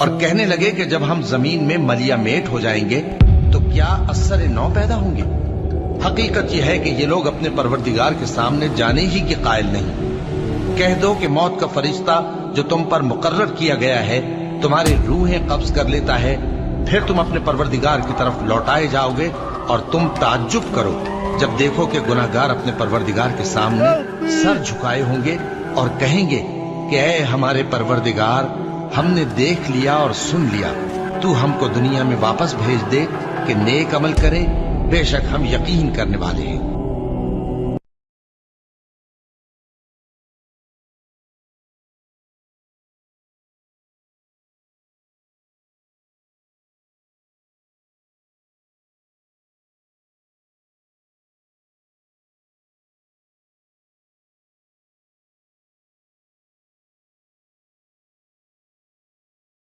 اور کہنے لگے کہ جب ہم زمین میں ملیا میٹ ہو جائیں گے تو کیا اثر نو پیدا ہوں گے؟ حقیقت یہ ہے کہ یہ لوگ اپنے پروردگار کے سامنے جانے ہی کے قائل نہیں۔ کہہ دو کہ موت کا فرشتہ جو تم پر مقرر کیا گیا ہے تمہاری روحیں قبض کر لیتا ہے، پھر تم اپنے پروردگار کی طرف لوٹائے جاؤ گے، اور تم تعجب کرو جب دیکھو کہ گناہگار اپنے پروردگار کے سامنے سر جھکائے ہوں گے اور کہیں گے کہ اے ہمارے پروردگار، ہم نے دیکھ لیا اور سن لیا، تو ہم کو دنیا میں واپس بھیج دے کہ نیک عمل کرے، بے شک ہم یقین کرنے والے ہیں۔